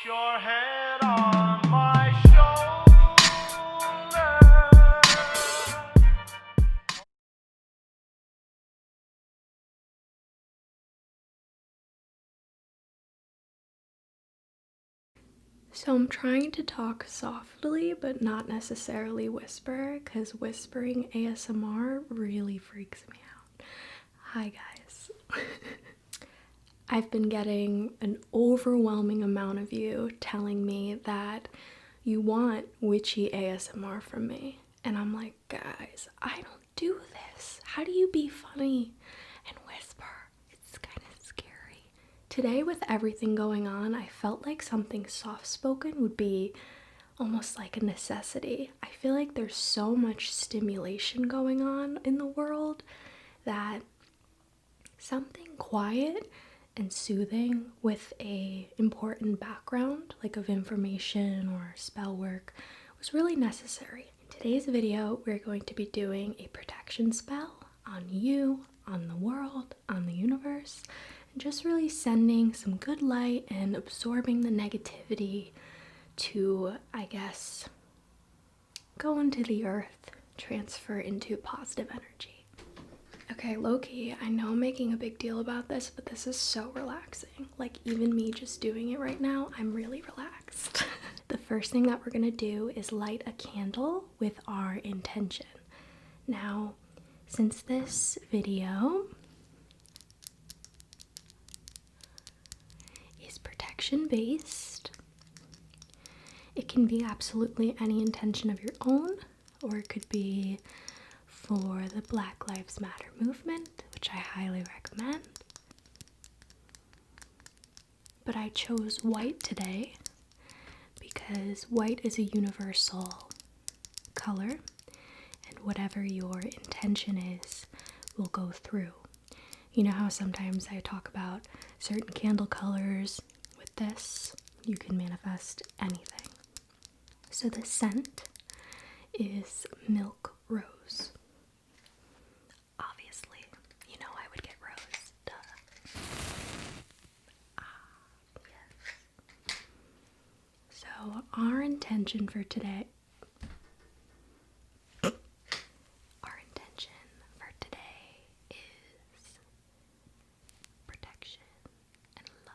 your head on my shoulder. So I'm trying to talk softly, but not necessarily whisper, because whispering ASMR really freaks me out. Hi guys. I've been getting an overwhelming amount of you telling me that you want witchy ASMR from me. And I'm like, guys, I don't do this. How do you be funny and whisper? It's kind of scary. Today, with everything going on, I felt like something soft-spoken would be almost like a necessity. I feel like there's so much stimulation going on in the world that something quiet and soothing with a important background, like of information or spell work, was really necessary. In today's video, we're going to be doing a protection spell on you, on the world, on the universe, and just really sending some good light and absorbing the negativity to, I guess, go into the earth, transfer into positive energy. Okay, low-key, I know I'm making a big deal about this, but this is so relaxing. Like, even me just doing it right now, I'm really relaxed. The first thing that we're gonna do is light a candle with our intention. Now, since this video is protection-based, it can be absolutely any intention of your own, or it could be for the Black Lives Matter movement, which I highly recommend. But I chose white today because white is a universal color, and whatever your intention is will go through. You know how sometimes I talk about certain candle colors? With this, you can manifest anything. So the scent is milk rose. So our intention for today is protection and love.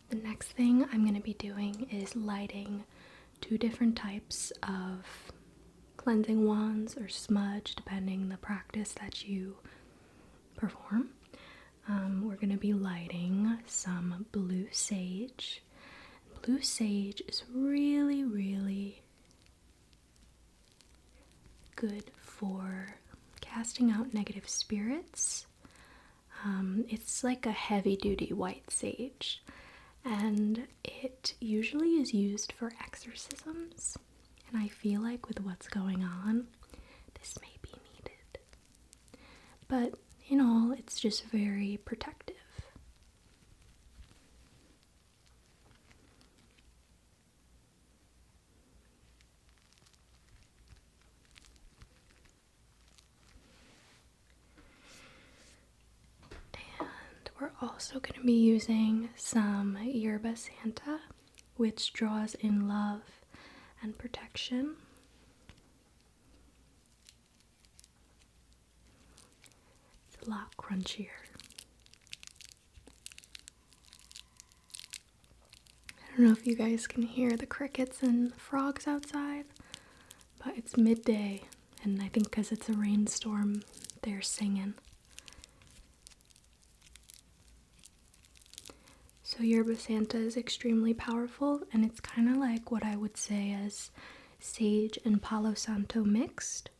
The next thing I'm going to be doing is lighting 2 different types of cleansing wands or smudge, depending the practice that you perform. We're going to be lighting some blue sage. Blue sage is really, really good for casting out negative spirits. It's like a heavy-duty white sage, and it usually is used for exorcisms, and I feel like with what's going on, this may be needed. But in all, it's just very protective. We're also going to be using some Yerba Santa, which draws in love and protection. It's a lot crunchier. I don't know if you guys can hear the crickets and frogs outside, but it's midday, and I think because it's a rainstorm, they're singing. So Yerba Santa is extremely powerful, and it's kind of like what I would say as sage and Palo Santo mixed.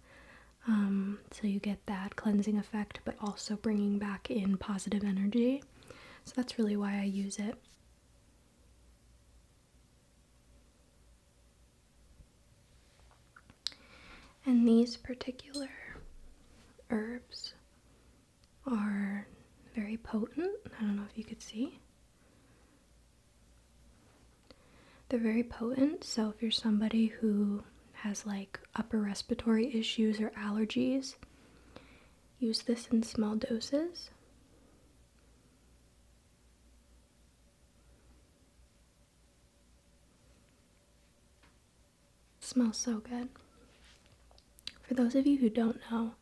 So you get that cleansing effect, but also bringing back in positive energy. So that's really why I use it. And these particular herbs are very potent. I don't know if you could see. They're very potent, so if you're somebody who has like upper respiratory issues or allergies, use this in small doses. It smells so good. For those of you who don't know,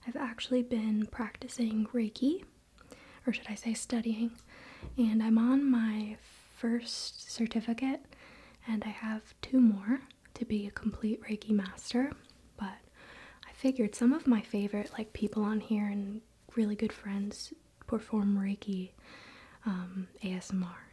I've actually been practicing Reiki, or should I say studying, and I'm on my first certificate, and I have 2 more to be a complete Reiki master. But I figured some of my favorite like people on here and really good friends perform Reiki ASMR,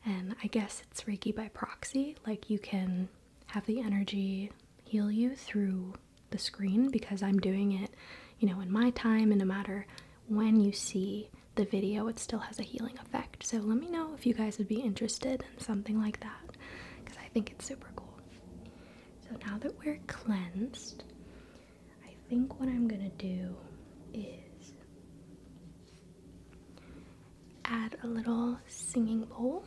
and I guess it's Reiki by proxy. Like you can have the energy heal you through the screen, because I'm doing it, you know, in my time, and no matter when you see the video, it still has a healing effect. So let me know if you guys would be interested in something like that, because I think it's super cool. So now that we're cleansed, I think what I'm gonna do is add a little singing bowl.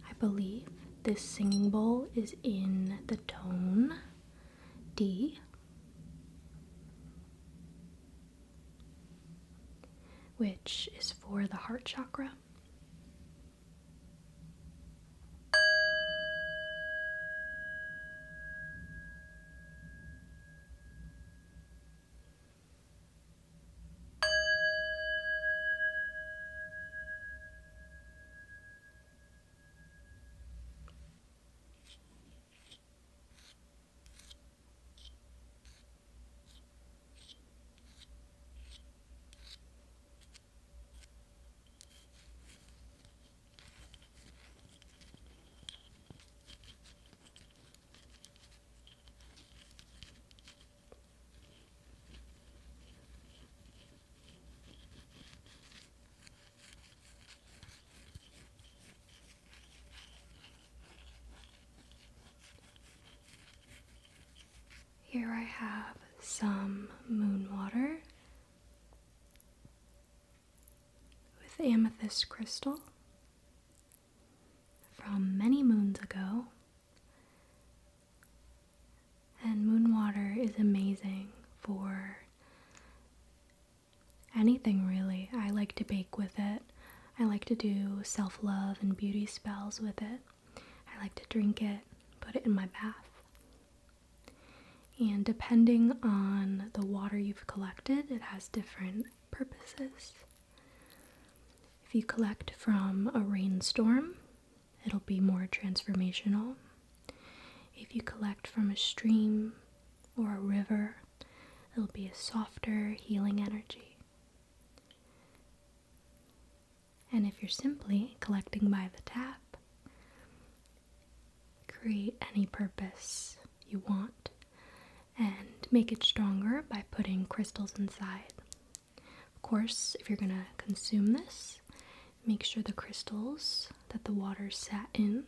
I believe this singing bowl is in the tone D, which is for the heart chakra. Here I have some moon water with amethyst crystal from many moons ago. And moon water is amazing for anything really. I like to bake with it. I like to do self-love and beauty spells with it. I like to drink it, put it in my bath. And depending on the water you've collected, it has different purposes. If you collect from a rainstorm, it'll be more transformational. If you collect from a stream or a river, it'll be a softer, healing energy. And if you're simply collecting by the tap, create any purpose you want and make it stronger by putting crystals inside. Of course, if you're gonna consume this, make sure the crystals that the water sat in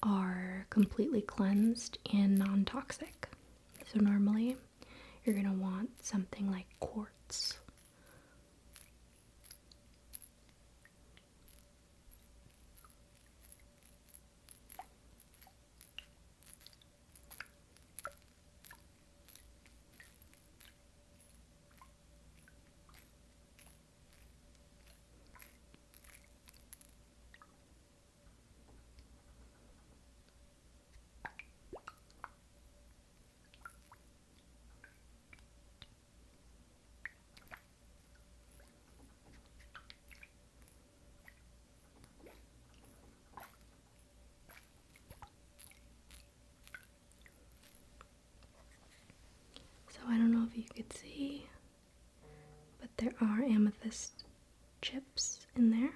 are completely cleansed and non-toxic. So normally you're gonna want something like quartz. So I don't know if you could see, but there are amethyst chips in there.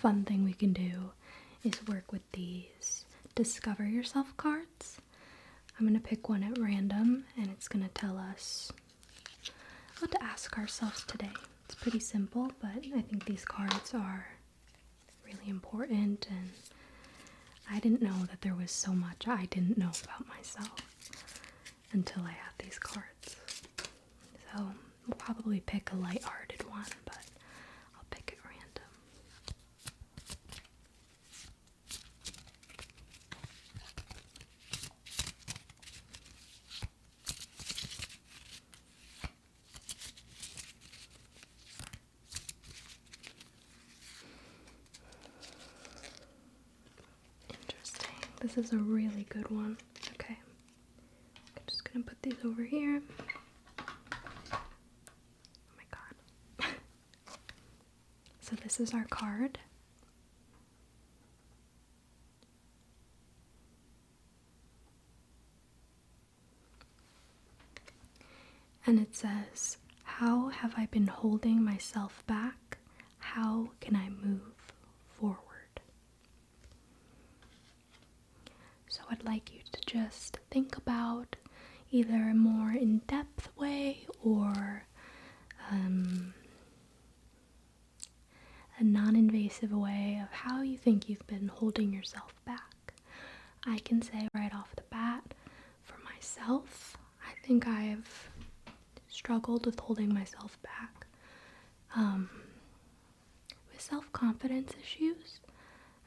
fun thing we can do is work with these Discover Yourself cards. I'm going to pick one at random, and it's going to tell us what to ask ourselves today. It's pretty simple, but I think these cards are really important, and I didn't know that there was so much I didn't know about myself until I had these cards. So we'll probably pick a lighthearted one, but I'll pick at random. Interesting. This is a really good one. Okay. I'm just gonna put these over here. Oh my god. So this is our card. And it says, how have I been holding myself back? How can I move forward? So I'd like you to just think about either a more in-depth way or a non-invasive way of how you think you've been holding yourself back. I can say right off the bat, for myself, I think I've struggled with holding myself back with self-confidence issues,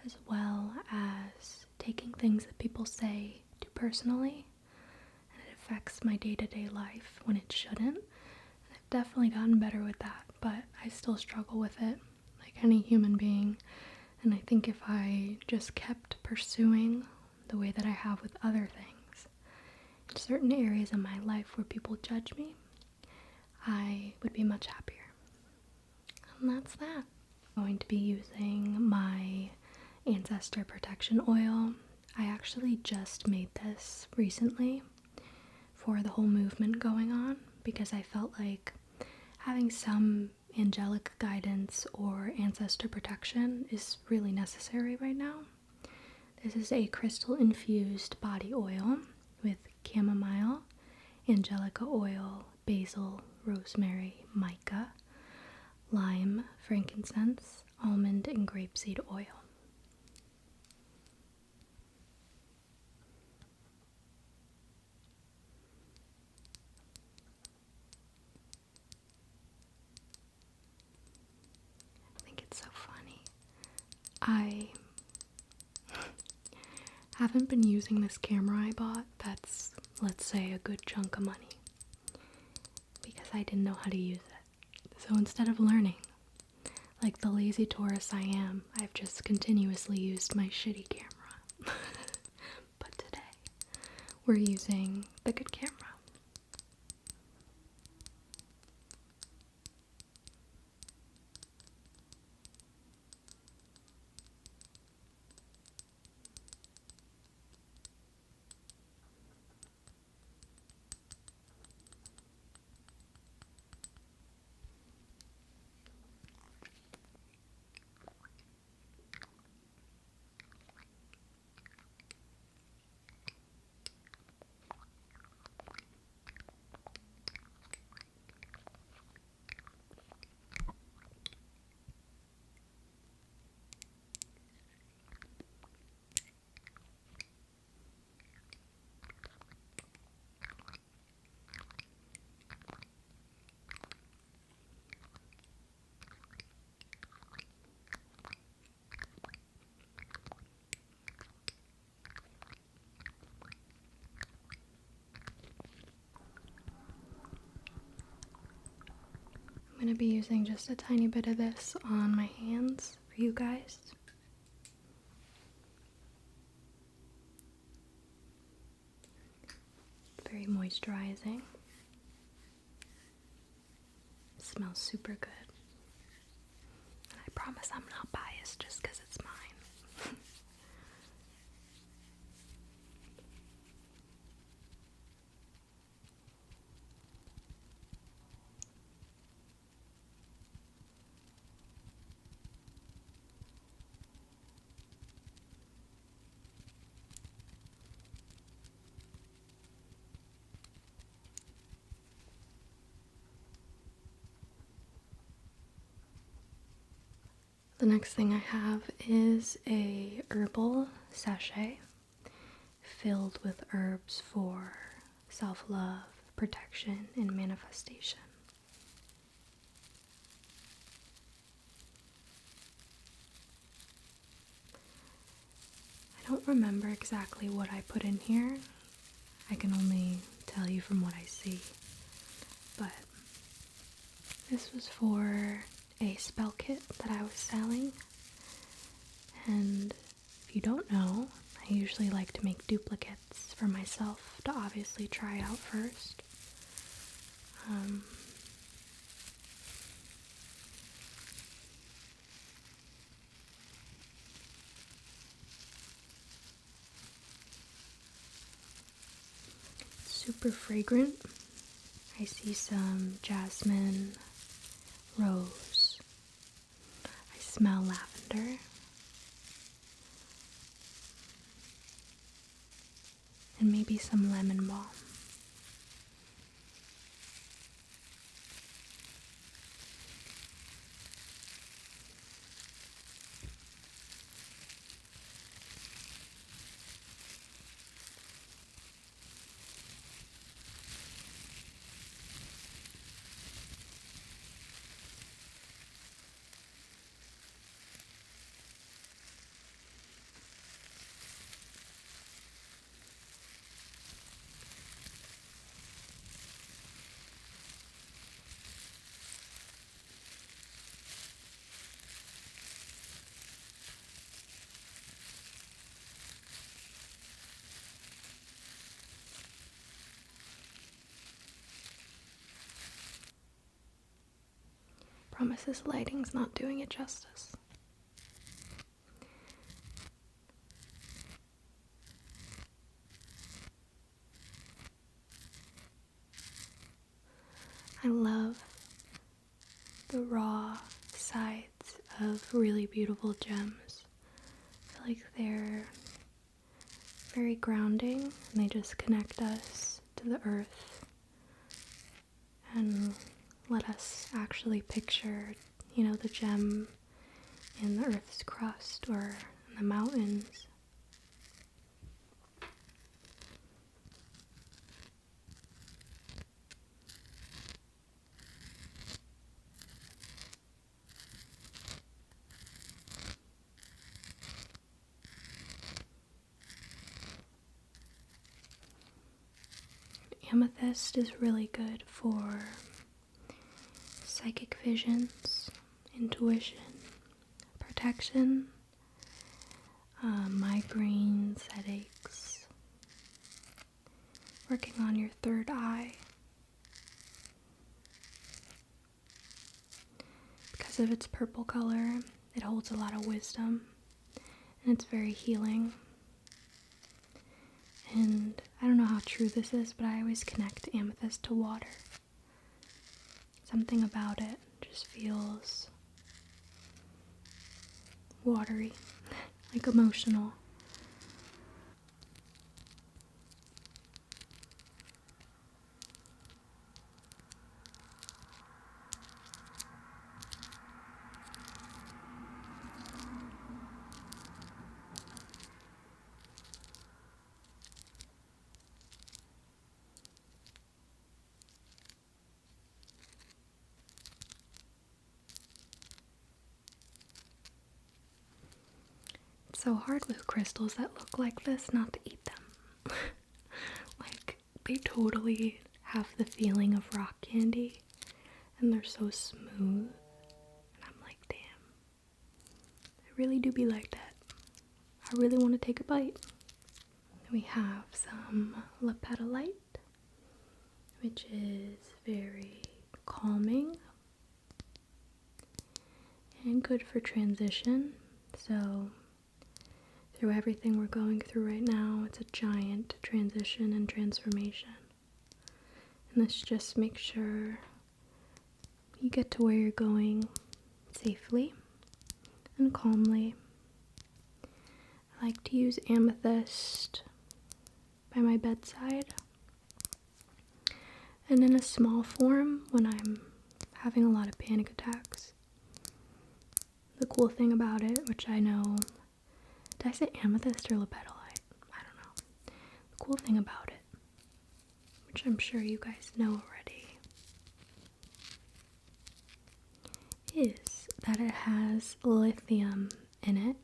as well as taking things that people say too personally, and it affects my day-to-day life when it shouldn't. And I've definitely gotten better with that, but I still struggle with it like any human being. And I think if I just kept pursuing the way that I have with other things, in certain areas of my life where people judge me, I would be much happier. And that's that. I'm going to be using my Ancestor protection oil. I actually just made this recently for the whole movement going on because I felt like having some angelic guidance or ancestor protection is really necessary right now. This is a crystal infused body oil with chamomile, angelica oil, basil, rosemary, mica, lime, frankincense, almond, and grapeseed oil. I think it's so funny. I haven't been using this camera I bought that's, let's say, a good chunk of money because I didn't know how to use it. So instead of learning, like the lazy Taurus I am, I've just continuously used my shitty camera. But today, we're using the good camera. I'm going to be using just a tiny bit of this on my hands for you guys. Very moisturizing. It smells super good. And I promise I'm not biased just because it's mine. next thing I have is a herbal sachet filled with herbs for self-love, protection, and manifestation. I don't remember exactly what I put in here. I can only tell you from what I see. But this was for a spell kit that I was selling. And if you don't know, I usually like to make duplicates for myself to obviously try out first. Super fragrant. I see some jasmine, rose. I smell lavender. And maybe some lemon balm. Promise this lighting's not doing it justice. I love the raw sides of really beautiful gems. I feel like they're very grounding and they just connect us to the earth and let us actually picture, the gem in the earth's crust or in the mountains. Amethyst is really good for psychic visions, intuition, protection, migraines, headaches, working on your third eye. Because of its purple color, it holds a lot of wisdom and it's very healing. And I don't know how true this is, but I always connect amethyst to water. Something about it just feels watery, like emotional. It's so hard with crystals that look like this not to eat them. Like, they totally have the feeling of rock candy and they're so smooth. And I'm like, damn, they really do be like that. I really want to take a bite. We have some lepidolite, which is very calming and good for transition. So through everything we're going through right now, it's a giant transition and transformation. And this just makes sure you get to where you're going safely and calmly. I like to use amethyst by my bedside and in a small form when I'm having a lot of panic attacks. the cool thing about it, which I know, did I say amethyst or lepidolite? I don't know. The cool thing about it, which I'm sure you guys know already, is that it has lithium in it.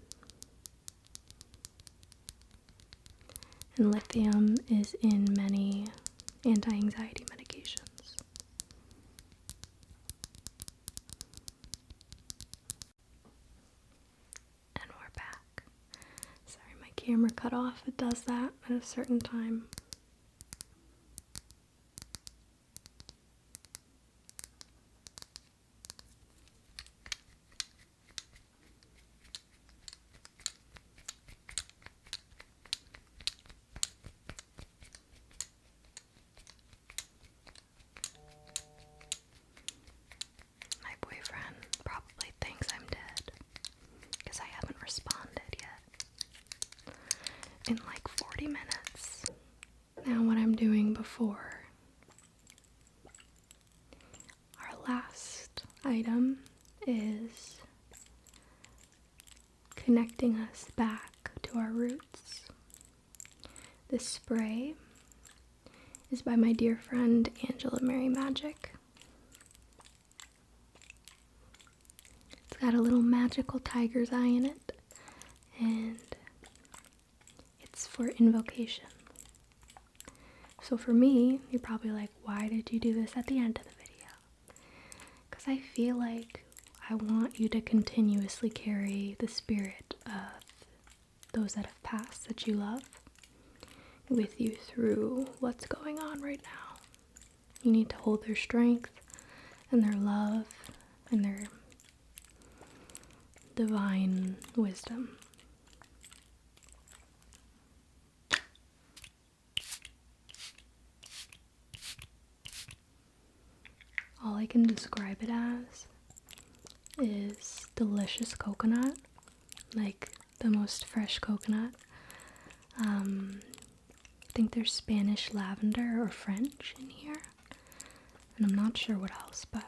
And lithium is in many anti-anxiety medications. And we're back. Sorry, my camera cut off. It does that at a certain time. My boyfriend probably thinks I'm dead because I haven't responded yet in like 40 minutes. Now what I'm doing before our last item is connecting us back to our roots. This spray is by my dear friend Angela Mary Magic. It's got a little magical tiger's eye in it, and it's for invocation. So for me, you're probably like, why did you do this at the end of the video? Because I feel like I want you to continuously carry the spirit of those that have passed that you love with you through what's going on right now. You need to hold their strength and their love and their divine wisdom. All I can describe it as is delicious coconut, like the most fresh coconut. I think there's Spanish lavender or French in here, and I'm not sure what else, but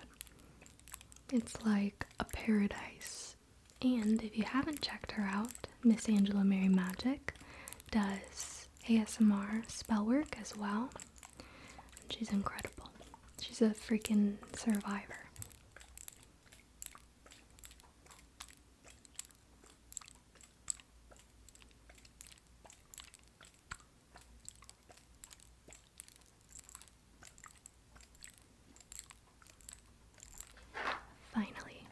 it's like a paradise. And if you haven't checked her out, Miss Angela Mary Magic does ASMR spell work as well, and she's incredible. She's a freaking survivor. Finally,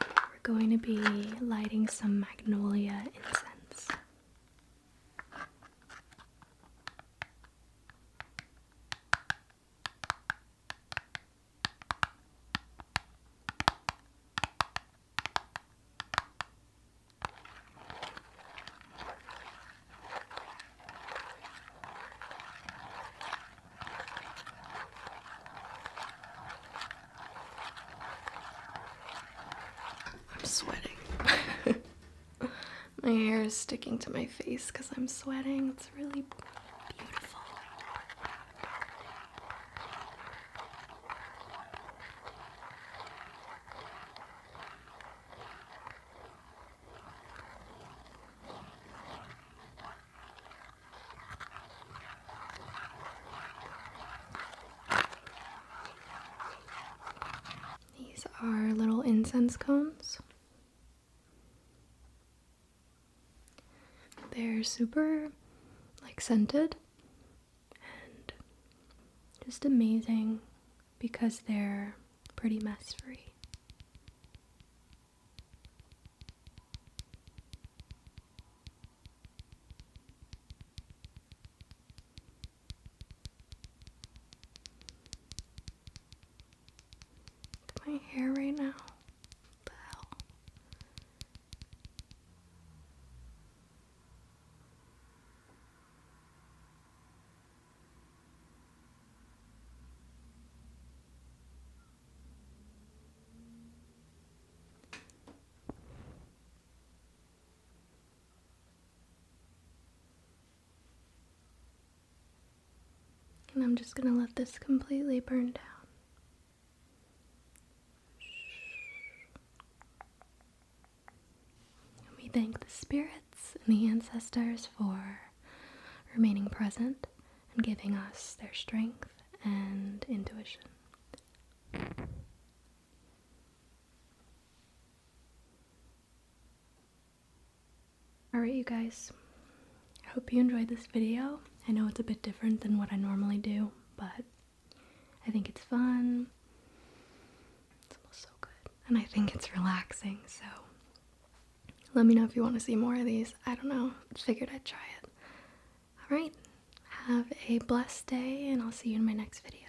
we're going to be lighting some magnolia incense. I'm sweating. My hair is sticking to my face because I'm sweating. It's really beautiful. These are little incense cones. They're super like scented and just amazing because they're pretty mess free. My hair right now. What the hell? And I'm just gonna let this completely burn down. thank the spirits and the ancestors for remaining present and giving us their strength and intuition. Alright, you guys, I hope you enjoyed this video. I know it's a bit different than what I normally do, but I think it's fun. It smells so good. And I think it's relaxing, so let me know if you want to see more of these. I don't know. Just figured I'd try it. Alright, have a blessed day, and I'll see you in my next video.